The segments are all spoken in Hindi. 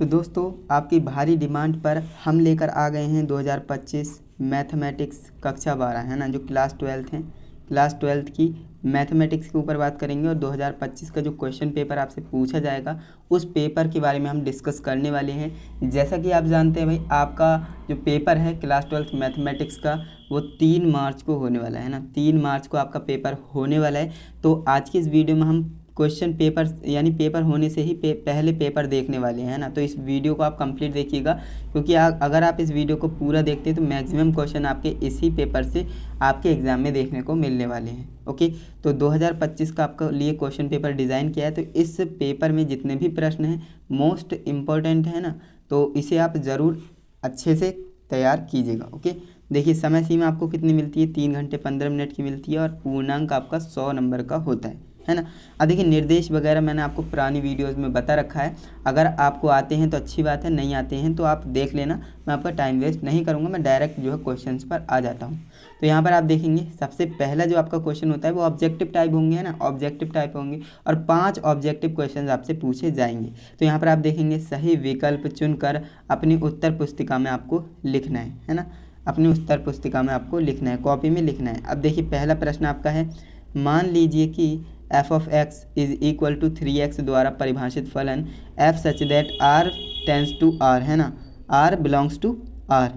तो दोस्तों आपकी भारी डिमांड पर हम लेकर आ गए हैं 2025 मैथमेटिक्स कक्षा 12 है ना, जो क्लास 12 हैं। क्लास 12 की मैथमेटिक्स के ऊपर बात करेंगे और 2025 का जो क्वेश्चन पेपर आपसे पूछा जाएगा उस पेपर के बारे में हम डिस्कस करने वाले हैं। जैसा कि आप जानते हैं भाई, आपका जो पेपर है क्लास 12 मैथमेटिक्स का वो 3 मार्च को होने वाला है ना, 3 मार्च को आपका पेपर होने वाला है। तो आज की इस वीडियो में हम क्वेश्चन पेपर यानी पेपर होने से ही पहले पेपर देखने वाले हैं ना। तो इस वीडियो को आप कंप्लीट देखिएगा, क्योंकि अगर आप इस वीडियो को पूरा देखते हैं तो मैक्सिमम क्वेश्चन आपके इसी पेपर से आपके एग्ज़ाम में देखने को मिलने वाले हैं। ओके, तो 2025 का आपके लिए क्वेश्चन पेपर डिज़ाइन किया है, तो इस पेपर में जितने भी प्रश्न हैं मोस्ट इम्पॉर्टेंट है ना, तो इसे आप ज़रूर अच्छे से तैयार कीजिएगा। ओके, देखिए समय सीमा आपको कितनी मिलती है, 3 घंटे 15 मिनट की मिलती है और पूर्णांक आपका 100 नंबर का होता है ना। अब देखिए निर्देश वगैरह मैंने आपको पुरानी वीडियोस में बता रखा है, अगर आपको आते हैं तो अच्छी बात है, नहीं आते हैं तो आप देख लेना, मैं आपका टाइम वेस्ट नहीं करूँगा, मैं डायरेक्ट जो है क्वेश्चंस पर आ जाता हूँ। तो यहाँ पर आप देखेंगे सबसे पहला जो आपका क्वेश्चन होता है वो ऑब्जेक्टिव टाइप होंगे, है ना, ऑब्जेक्टिव टाइप होंगे और 5 ऑब्जेक्टिव क्वेश्चन आपसे पूछे जाएंगे। तो यहाँ पर आप देखेंगे सही विकल्प चुनकर अपनी उत्तर पुस्तिका में आपको लिखना है ना, अपनी उत्तर पुस्तिका में आपको लिखना है, कॉपी में लिखना है। अब देखिए पहला प्रश्न आपका है, मान लीजिए कि f of x is equal to 3x द्वारा परिभाषित फलन f such that r tends to r, है ना, r बिलोंग्स टू r।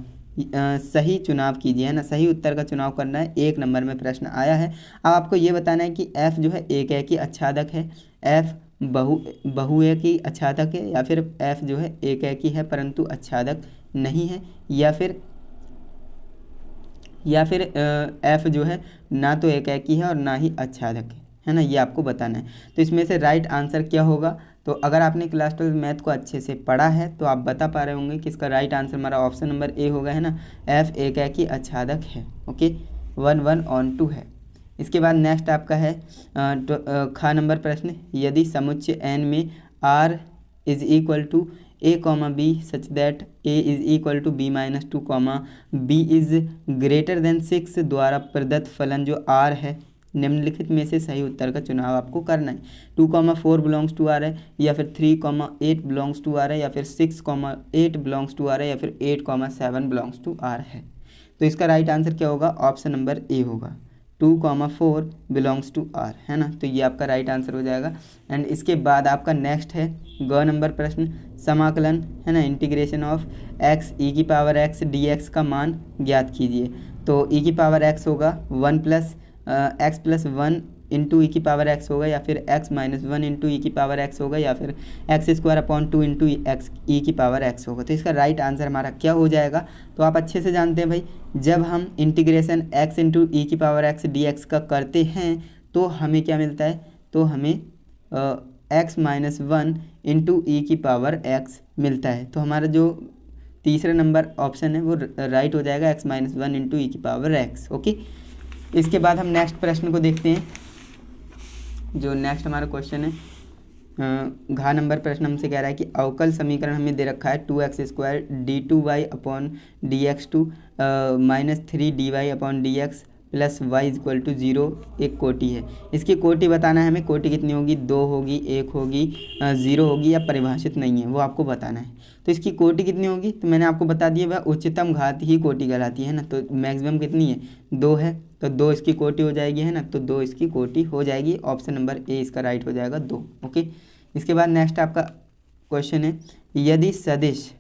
सही चुनाव कीजिए, है ना, सही उत्तर का चुनाव करना है। 1 नंबर में प्रश्न आया है। अब आपको ये बताना है कि f जो है एक एकी आच्छादक है, f बहुएकी आच्छादक है, या फिर f जो है एक एकी है परंतु आच्छादक नहीं है, या फिर f जो है ना तो एक एकी है और ना ही आच्छादक है ना, ये आपको बताना है। तो इसमें से राइट आंसर क्या होगा, तो अगर आपने क्लास 12 मैथ को अच्छे से पढ़ा है तो आप बता पा रहे होंगे कि इसका राइट आंसर हमारा ऑप्शन नंबर ए होगा, है ना, f एक एकी आच्छादक है। ओके, 1-1 है। इसके बाद नेक्स्ट आपका है ख नंबर प्रश्न, यदि समुच्चय n में r is equal to a comma b such that a is equal to b minus 2 comma b is greater than 6 द्वारा प्रदत्त फलन जो r है, निम्नलिखित में से सही उत्तर का चुनाव आपको करना है। 2,4 बिलोंग्स टू आर है, या फिर 3,8 बिलोंग्स टू आर है, या फिर 6,8 बिलोंग्स टू आर है, या फिर 8,7 बिलोंग्स टू आर है। तो इसका राइट आंसर क्या होगा, ऑप्शन नंबर ए होगा, 2,4 बिलोंग्स टू आर, है ना। तो ये आपका राइट आंसर हो जाएगा। एंड इसके बाद आपका नेक्स्ट है ग नंबर प्रश्न, समाकलन, है ना, इंटीग्रेशन ऑफ x e की पावर x dx का मान ज्ञात कीजिए। तो e की पावर x होगा 1 प्लस x प्लस 1 इंटू ई की पावर x होगा, या फिर x माइनस 1 इंटू ई की पावर x होगा, या फिर x square upon 2 into x e की पावर x होगा। तो इसका राइट आंसर हमारा क्या हो जाएगा, तो आप अच्छे से जानते हैं भाई, जब हम इंटीग्रेशन x इंटू ई की पावर x dx का करते हैं तो हमें क्या मिलता है, तो हमें x माइनस 1 इंटू ई की पावर x मिलता है। तो हमारा जो तीसरा नंबर ऑप्शन है वो राइट हो जाएगा, x माइनस 1 इंटू ई की पावर x। ओके, इसके बाद हम नेक्स्ट प्रश्न को देखते हैं। जो नेक्स्ट हमारा क्वेश्चन है घ नंबर प्रश्न हमसे कह रहा है कि अवकल समीकरण हमें दे रखा है 2x² d2y upon dx2 minus 3dy upon dx plus y equal to 0 एक कोटि है। इसकी कोटि बताना है हमें, कोटि कितनी होगी, 2 होगी, 1 होगी, 0 होगी, या परिभाषित नहीं है वो आपको बताना है। तो इसकी कोटि कितनी होगी, तो मैंने आपको बता दिया वह उच्चतम घात ही कोटि कहलाती है ना। तो मैक्सिमम कितनी है, 2 है, तो 2 इसकी कोटि हो जाएगी, है ना, तो 2 इसकी कोटि हो जाएगी। ऑप्शन नंबर ए इसका राइट हो जाएगा 2। ओके, इसके बाद नेक्स्ट आपका क्वेश्चन है, यदि सदिश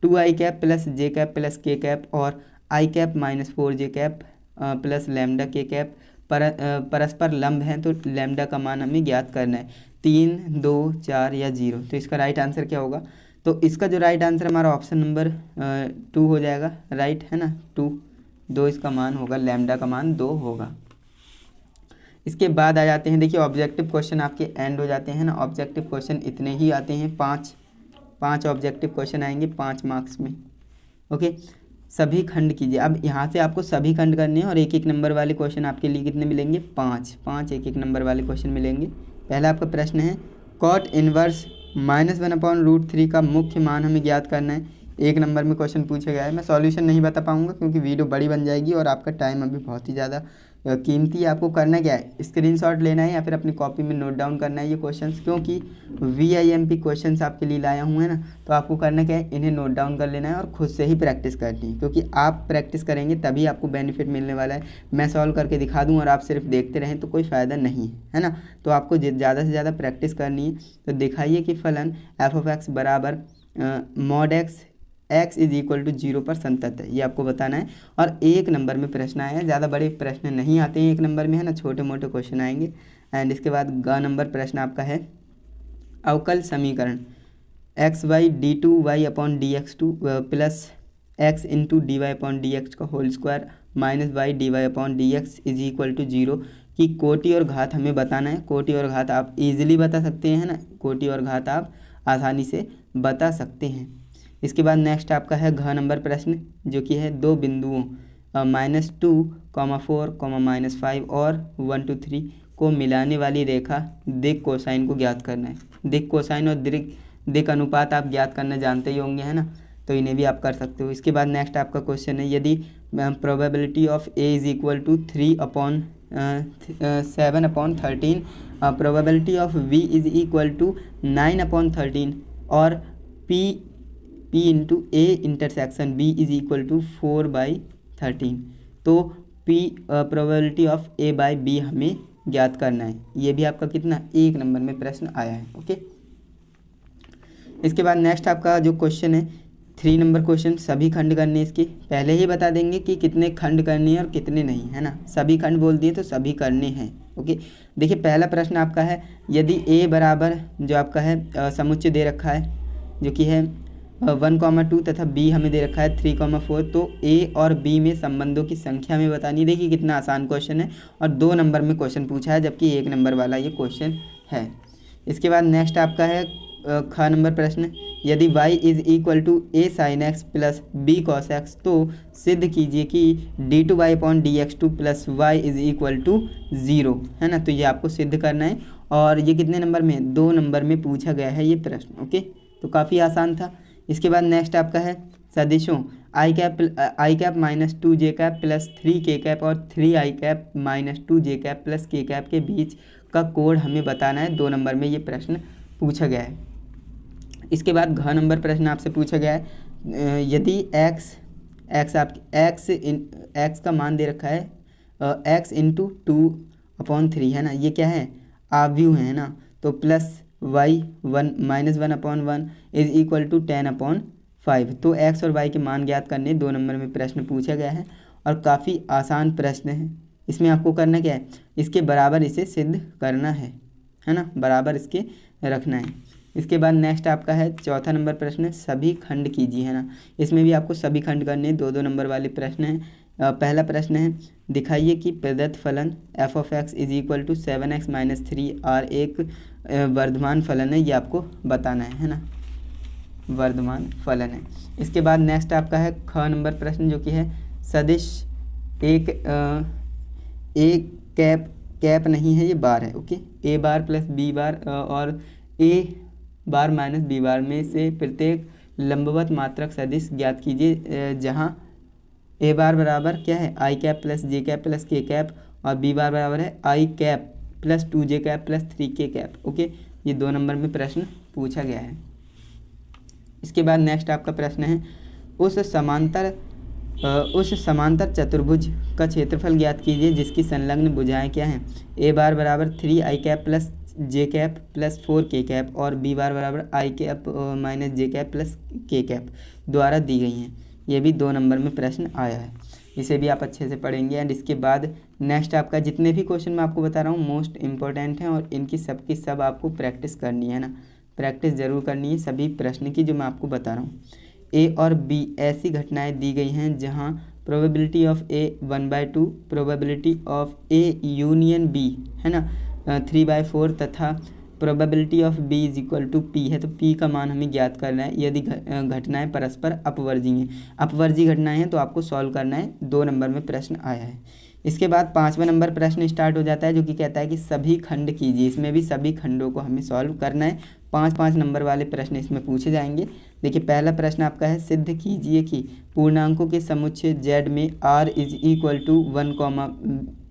2i कैप प्लस जे कैप प्लस के कैप और i cap minus 4j cap plus lambda के कैप परस्पर लंब हैं तो लैम्डा का मान हमें ज्ञात करना है, 3, 2, 4 या 0। तो इसका राइट आंसर क्या होगा, तो इसका जो राइट आंसर हमारा ऑप्शन नंबर 2 हो जाएगा, राइट, है ना, 2 इसका मान होगा, लैम्डा का मान 2 होगा। इसके बाद आ जाते हैं, देखिए ऑब्जेक्टिव क्वेश्चन आपके एंड हो जाते हैं ना। ऑब्जेक्टिव क्वेश्चन इतने ही आते हैं, 5 ऑब्जेक्टिव क्वेश्चन आएंगे 5 मार्क्स में। ओके, सभी खंड कीजिए। अब यहाँ से आपको सभी खंड करने हैं और 1-1 नंबर वाले क्वेश्चन आपके लिए कितने मिलेंगे, 5 1-1 नंबर वाले क्वेश्चन मिलेंगे। पहला आपका प्रश्न है कॉट इनवर्स -1/√3 का मुख्य मान हमें ज्ञात करना है। 1 नंबर में क्वेश्चन पूछा गया है। मैं सॉल्यूशन नहीं बता पाऊंगा क्योंकि वीडियो बड़ी बन जाएगी और आपका टाइम अभी बहुत ही ज़्यादा कीमती। आपको करना क्या है, स्क्रीनशॉट लेना है या फिर अपनी कॉपी में नोट डाउन करना है ये क्वेश्चंस, क्योंकि VIMP क्वेश्चंस आपके लिए लाया हूँ है ना। तो आपको करना क्या है, इन्हें नोट डाउन कर लेना है और खुद से ही प्रैक्टिस करनी है, क्योंकि आप प्रैक्टिस करेंगे तभी आपको बेनिफिट मिलने वाला है। मैं सॉल्व करके दिखा दूँ और आप सिर्फ देखते रहें तो कोई फ़ायदा नहीं है ना। तो आपको ज़्यादा से ज़्यादा प्रैक्टिस करनी है। तो दिखाइए कि फलन f(x) बराबर mod x is equal to 0 पर संतत है, ये आपको बताना है। और 1 नंबर में प्रश्न आया है, ज़्यादा बड़े प्रश्न नहीं आते हैं 1 नंबर में है ना, छोटे मोटे क्वेश्चन आएंगे। एंड इसके बाद ग नंबर प्रश्न आपका है अवकल समीकरण xy d2y upon dx2 plus x into dy upon dx का whole square minus y dy upon dx is equal to 0 की कोटि और घात हमें बताना है। कोटि और घात आप इजीली बता सकते हैं ना, कोटि और घात आप आसानी से बता सकते हैं। इसके बाद नेक्स्ट आपका है घ नंबर प्रश्न, जो कि है दो बिंदुओं -2, 4, -5 और 1 to 3 को मिलाने वाली रेखा दिक् कोसाइन को ज्ञात करना है। दिक् कोसाइन और दिक् अनुपात आप ज्ञात करना जानते ही होंगे है ना, तो इन्हें भी आप कर सकते हो। इसके बाद नेक्स्ट आपका क्वेश्चन है यदि probability of A is equal to 3/7/13, probability of V is equal to 9/13 और P into A intersection B is equal to 4/13, तो P probability of A by B हमें ज्ञात करना है। ये भी आपका कितना 1 नंबर में प्रश्न आया है। ओके, इसके बाद नेक्स्ट आपका जो क्वेश्चन है 3 नंबर क्वेश्चन, सभी खंड करने इसके पहले ही बता देंगे कि कितने खंड करने हैं और कितने नहीं है ना। सभी खंड बोल दिए तो सभी करने हैं। ओके, देखिए पहला प्रश्न आपका है यदि A बराबर जो आपका है समुच्चय दे रखा है जो कि है 1,2 तथा B हमें दे रखा है 3,4, तो A और B में संबंधों की संख्या में बतानी है। देखिए कितना आसान क्वेश्चन है और 2 नंबर में क्वेश्चन पूछा है, जबकि 1 नंबर वाला ये क्वेश्चन है। इसके बाद नेक्स्ट आपका है ख नंबर प्रश्न, यदि y is equal to A sin x plus B cos x, तो सिद्ध कीजिए कि d2y upon dx2 plus y is equal to 0 है ना। तो ये आपको सिद्ध करना है और ये कितने नंबर में 2 नंबर में पूछा गया है ये प्रश्न। ओके, तो काफ़ी आसान था। इसके बाद नेक्स्ट आपका है सदिशों i cap -2 j cap plus 3 k cap और 3i cap -2 j cap plus k cap के बीच का कोण हमें बताना है। 2 नंबर में ये प्रश्न पूछा गया है। इसके बाद घ नंबर प्रश्न आपसे पूछा गया है यदि x का मान दे रखा है x इंटू 2/3 है ना, ये क्या है आव्यूह है ना, तो plus y -1/1 is equal to 10/5, तो x और y के मान ज्ञात करने 2 नंबर में प्रश्न पूछा गया है और काफ़ी आसान प्रश्न है। इसमें आपको करना क्या है, इसके बराबर इसे सिद्ध करना है ना, बराबर इसके रखना है। इसके बाद नेक्स्ट आपका है चौथा नंबर प्रश्न, सभी खंड कीजिए है ना। इसमें भी आपको सभी खंड करने 2-2 नंबर वाले प्रश्न हैं। पहला प्रश्न है दिखाइए कि प्रदत्त फलन f(x) is equal to 7x - 3r एक वर्धमान फलन है, ये आपको बताना है ना, वर्धमान फलन है। इसके बाद नेक्स्ट आपका है ख नंबर प्रश्न, जो कि है सदिश एक कैप नहीं है, ये बार है। Okay, a bar plus b बार और a बार माइनस b बार में से प्रत्येक लंबवत मात्रक सदिश ज्ञात कीजिए जहां a बार बराबर क्या है i cap plus j cap plus k cap और b बार बराबर है i cap plus 2j cap plus 3k cap. Okay, ये 2 नंबर में प्रश्न पूछा गया है। इसके बाद नेक्स्ट आपका प्रश्न है उस समांतर चतुर्भुज का क्षेत्रफल ज्ञात कीजिए जिसकी संलग्न भुजाएं क्या हैं, a बार बराबर 3i cap plus j cap plus 4k cap और b बार बराबर i cap minus j cap plus k cap द्वारा दी गई हैं। ये भी 2 नंबर में प्रश्न आया है, इसे भी आप अच्छे से पढ़ेंगे। एंड इसके बाद नेक्स्ट आपका जितने भी क्वेश्चन मैं आपको बता रहा हूँ मोस्ट इम्पोर्टेंट हैं और इनकी सब आपको प्रैक्टिस करनी है ना, प्रैक्टिस ज़रूर करनी है सभी प्रश्न की जो मैं आपको बता रहा हूँ। A और B ऐसी घटनाएं दी गई हैं जहां probability of A 1/2, probability of A union B है ना 3/4 तथा probability of B is equal to P है। तो P का मान हमें ज्ञात करना है यदि घटनाएं परस्पर अपवर्जी हैं। अपवर्जी घटनाएं हैं तो आपको सॉल्व करना है, 2 नंबर में प्रश्न आया है। इसके बाद 5वां नंबर प्रश्न स्टार्ट हो जाता है, जो कि कहता है कि सभी खंड कीजिए। इसमें भी सभी खंडों को हमें सॉल्व करना है। 5-5 नंबर वाले प्रश्न इसमें पूछे जाएंगे। देखिए पहला प्रश्न आपका है, सिद्ध कीजिए कि पूर्णांकों के समुच्चय z में r is equal to 1,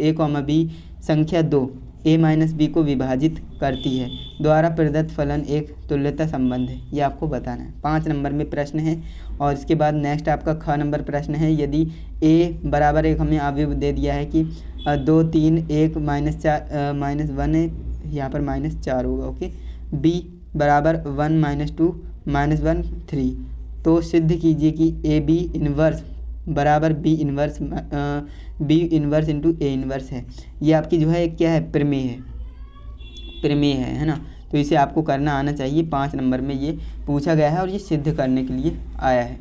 a, b संख्या 2 a-b को विभाजित करती है द्वारा प्रदत्त फलन एक तुल्यता संबंध है। ये आपको बताना है। 5 नंबर में प्रश्न है। और इसके बाद नेक्स्ट आपका ख नंबर प्रश्न है, यदि a बराबर एक हमें अवयव दे दिया है कि 2, 3, 1, -1 है, यहाँ पर -4 होगा। ओके। b बराबर 1, -2, -1, 3, तो सिद्ध कीजिए कि ए बी इन्वर्स बराबर B inverse into A inverse है। ये आपकी जो है क्या है, प्रमेय है ना। तो इसे आपको करना आना चाहिए। 5 नंबर में ये पूछा गया है और ये सिद्ध करने के लिए आया है।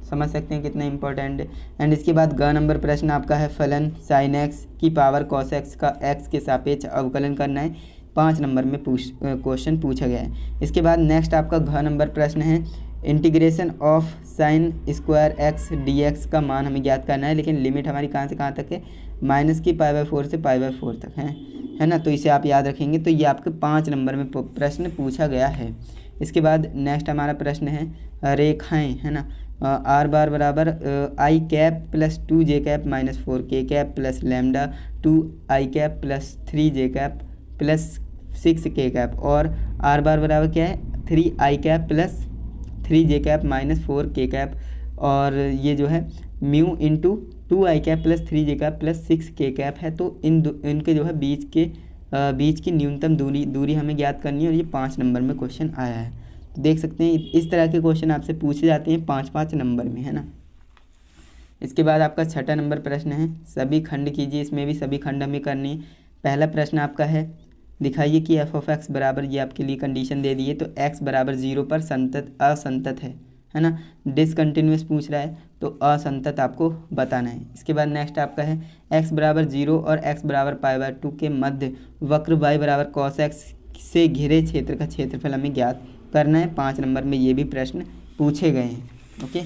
समझ सकते हैं कितना इंपॉर्टेंट है। एंड इसके बाद ग नंबर प्रश्न आपका है, फलन साइन एक्स की पावर कॉस एक्स का एक्स के सापेक्ष अवकलन करना है। 5 नंबर में क्वेश्चन पूछा गया है। इसके बाद नेक्स्ट आपका घ नंबर प्रश्न है, integration of sine square x D x का मान हमें ज्ञात करना है, लेकिन लिमिट हमारी कहाँ से कहाँ तक है, -π/4 से π/4 तक है ना। तो इसे आप याद रखेंगे। तो ये आपके 5 नंबर में प्रश्न पूछा गया है। इसके बाद नेक्स्ट हमारा प्रश्न है, रेखाएं, है ना। आर बार बराबर आई कैप प्लस 2 जे कैप -4 के कैप प्लस लैम्डा 2 आई कैप प्लस 3 जे कैप प्लस 6 के कैप, और आर बार बराबर क्या है, 3 आई कैप प्लस 3 जे कैप -4 के कैप, और ये जो है म्यू इंटू 2 आई कैप प्लस 3 जे कैप प्लस 6 के कैप है। तो इनके जो है बीच की न्यूनतम दूरी हमें ज्ञात करनी है, और ये 5 नंबर में क्वेश्चन आया है। तो देख सकते हैं इस तरह के क्वेश्चन आपसे पूछे जाते हैं 5-5 नंबर में, है ना। इसके बाद आपका 6ठा नंबर प्रश्न है, सभी खंड कीजिए। इसमें भी सभी खंड हमें करनी है। पहला प्रश्न आपका है, दिखाइए कि f ऑफ x बराबर, ये आपके लिए कंडीशन दे दी है, तो x बराबर 0 पर असंतत है ना। डिसकंटिन्यूस पूछ रहा है, तो असंतत आपको बताना है। इसके बाद नेक्स्ट आपका है, x बराबर 0 और x बराबर π/2 के मध्य वक्र y बराबर cos x से घिरे क्षेत्र का क्षेत्रफल हमें ज्ञात करना है। 5 नंबर में ये भी प्रश्न पूछे गए हैं। ओके।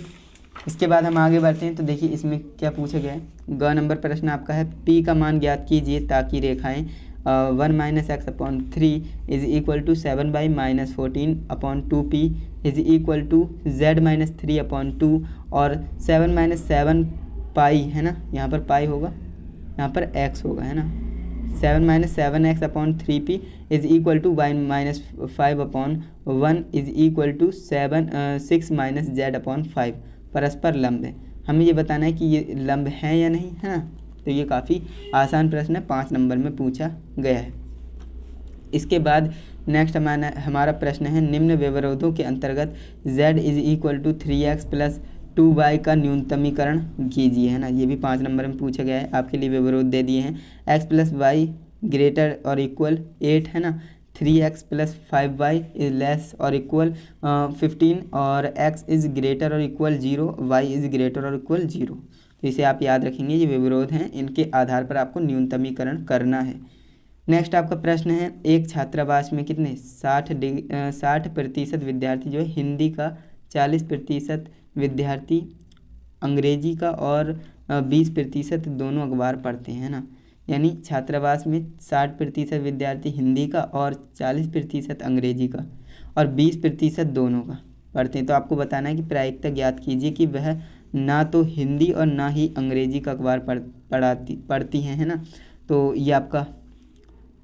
इसके बाद हम आगे बढ़ते हैं। तो देखिए इसमें क्या पूछा गया है, ग नंबर प्रश्न आपका है, p का मान ज्ञात कीजिए ताकि रेखाएं 1 - x/3 is equal to 7/-14/2p is equal to z-3/2 और 7 - 7 है ना, यहाँ पर पाई होगा, यहाँ पर x होगा, है ना। 7 - 7x/3p is equal to y-5/1 is equal to 6 - z/5 परस्पर लंब है। हमें ये बताना है कि ये लंब है या नहीं, है ना। तो ये काफ़ी आसान प्रश्न है, 5 नंबर में पूछा गया है। इसके बाद नेक्स्ट हमारा प्रश्न है, निम्न व्यवरोधों के अंतर्गत z is equal to 3x plus 2y का न्यूनतमीकरण कीजिए, है ना। ये भी 5 नंबर में पूछा गया है। आपके लिए व्यवरोध दे दिए हैं, x प्लस वाई ग्रेटर और इक्वल 8, है ना। 3x plus 5y is less और इक्वल 15, और x इज़ ग्रेटर और इक्वल 0, y इज़ ग्रेटर और इक्वल 0। तो इसे आप याद रखेंगे, ये व्यवरोध हैं, इनके आधार पर आपको न्यूनतमीकरण करना है। नेक्स्ट आपका प्रश्न है, एक छात्रावास में कितने 60% विद्यार्थी जो है हिंदी का, 40% विद्यार्थी अंग्रेजी का और 20% दोनों अखबार पढ़ते हैं ना। यानी छात्रावास में 60% विद्यार्थी हिंदी का और 40% अंग्रेजी का और 20% दोनों का पढ़ते हैं। तो आपको बताना है कि प्रायिकता ज्ञात कीजिए कि वह ना तो हिंदी और ना ही अंग्रेजी का अखबार पढ़ती हैं, है ना। तो ये आपका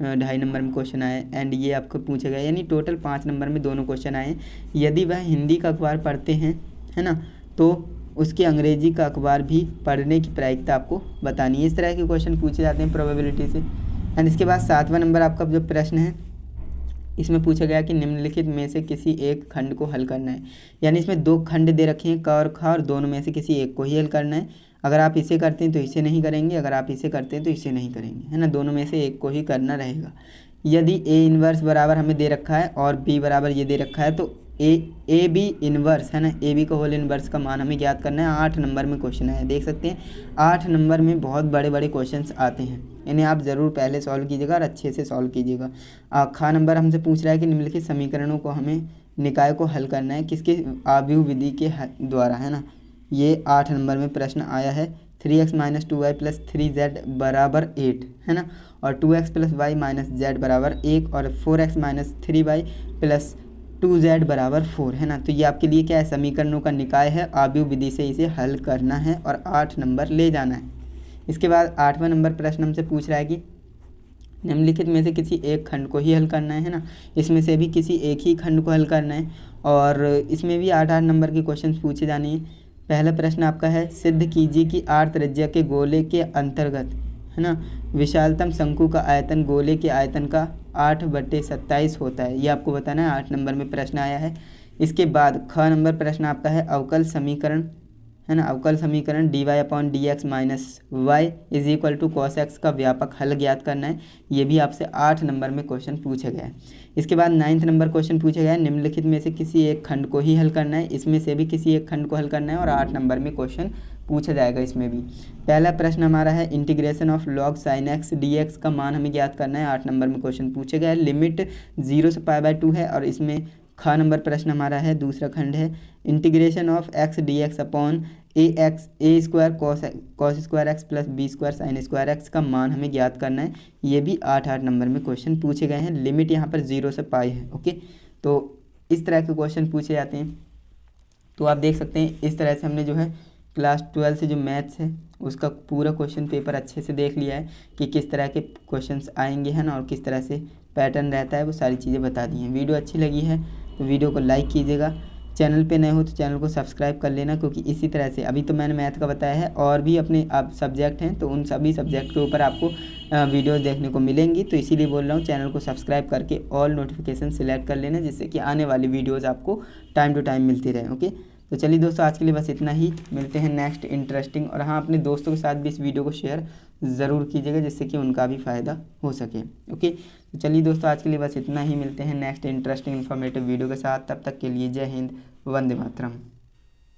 2.5 नंबर में क्वेश्चन आया है। एंड ये आपको पूछा गया, यानी टोटल 5 नंबर में दोनों क्वेश्चन आए हैं। यदि वह हिंदी का अखबार पढ़ते हैं, है ना, तो उसके अंग्रेजी का अखबार भी पढ़ने की प्रायिकता आपको बतानी है। इस तरह के क्वेश्चन पूछे जाते हैं प्रोबेबिलिटी से। एंड इसके बाद 7वां नंबर आपका जो प्रश्न है, इसमें पूछा गया कि निम्नलिखित में से किसी एक खंड को हल करना है। यानी इसमें 2 खंड दे रखे हैं, क और ख, और दोनों में से किसी एक को ही हल करना है। अगर आप इसे करते हैं तो इसे नहीं करेंगे, अगर आप इसे करते हैं तो इसे नहीं करेंगे, है ना। दोनों में से एक को ही करना रहेगा। यदि ए इन्वर्स बराबर हमें दे रखा है और बी बराबर ये दे रखा है, तो ए बी इन्वर्स, है ना, ए बी का होल इन्वर्स का मान हमें ज्ञात करना है। 8 नंबर में क्वेश्चन है, देख सकते हैं 8 नंबर में बहुत बड़े बड़े क्वेश्चंस आते हैं। इन्हें आप ज़रूर पहले सॉल्व कीजिएगा और अच्छे से सॉल्व कीजिएगा। खा नंबर हमसे पूछ रहा है कि निम्नलिखित समीकरणों को हमें निकाय को हल करना है, किसके आव्यूह विधि के द्वारा, है ना। ये 8 नंबर में प्रश्न आया है। 3x minus 2y plus 3z बराबर 8 है ना, और 2x plus Y minus Z बराबर 1 और 4x minus 3y plus 2z बराबर 4 है ना। तो ये आपके लिए क्या है, समीकरणों का निकाय है, आव्यूह विधि से इसे हल करना है और 8 नंबर ले जाना है। इसके बाद 8वां नंबर प्रश्न हमसे पूछ रहा है कि निम्नलिखित में से किसी एक खंड को ही हल करना है ना, इसमें से भी किसी एक ही खंड को हल करना है और इसमें भी 8-8 नंबर के क्वेश्चन पूछे जाने हैं। पहला प्रश्न आपका है, सिद्ध कीजिए कि r त्रिज्या के गोले के अंतर्गत है ना विशालतम शंकु का आयतन गोले के आयतन का 8/27 होता है। ये आपको बताना है, 8 नंबर में प्रश्न आया है। इसके बाद ख नंबर प्रश्न आपका है, अवकल समीकरण है ना, अवकल समीकरण dy/dx minus y is equal to cos x का व्यापक हल ज्ञात करना है। ये भी आपसे 8 नंबर में क्वेश्चन पूछा गया है। इसके बाद 9th नंबर क्वेश्चन पूछा गया है, निम्नलिखित में से किसी एक खंड को ही हल करना है, इसमें से भी किसी एक खंड को हल करना है और 8 नंबर में क्वेश्चन पूछा जाएगा इसमें भी। पहला प्रश्न हमारा है, integration of log sine x dx का मान हमें ज्ञात करना है, 8 नंबर में क्वेश्चन पूछा गया है। लिमिट 0 से π/2 है और इसमें ख नंबर प्रश्न हमारा है, दूसरा खंड है, integration of x dx upon a square cos square x plus b square sine square x का मान हमें ज्ञात करना है। ये भी 8-8 नंबर में क्वेश्चन पूछे गए हैं। लिमिट यहाँ पर 0 से π है। ओके, तो इस तरह के क्वेश्चन पूछे जाते हैं। तो आप देख सकते हैं इस तरह से हमने जो है क्लास 12 से जो मैथ्स है उसका पूरा क्वेश्चन पेपर अच्छे से देख लिया है कि किस तरह के क्वेश्चंस आएंगे है ना, और किस तरह से पैटर्न रहता है, वो सारी चीज़ें बता दी हैं। वीडियो अच्छी लगी है तो वीडियो को लाइक कीजिएगा, चैनल पे नए हो तो चैनल को सब्सक्राइब कर लेना, क्योंकि इसी तरह से अभी तो मैंने मैथ का बताया है और भी अपने आप सब्जेक्ट हैं तो उन सभी सब्जेक्ट के ऊपर आपको वीडियोस देखने को मिलेंगी। तो इसीलिए बोल रहा हूँ चैनल को सब्सक्राइब करके ऑल नोटिफिकेशन सिलेक्ट कर लेना, जिससे कि आने वाली वीडियोज़ आपको टाइम टू टाइम मिलती रहे। ओके, तो चलिए दोस्तों, आज के लिए बस इतना ही, मिलते हैं नेक्स्ट इंटरेस्टिंग। और हाँ, अपने दोस्तों के साथ भी इस वीडियो को शेयर ज़रूर कीजिएगा, जिससे कि उनका भी फ़ायदा हो सके। ओके, तो चलिए दोस्तों, आज के लिए बस इतना ही, मिलते हैं नेक्स्ट इंटरेस्टिंग इन्फॉर्मेटिव वीडियो के साथ। तब तक के लिए जय हिंद, वंदे मातरम।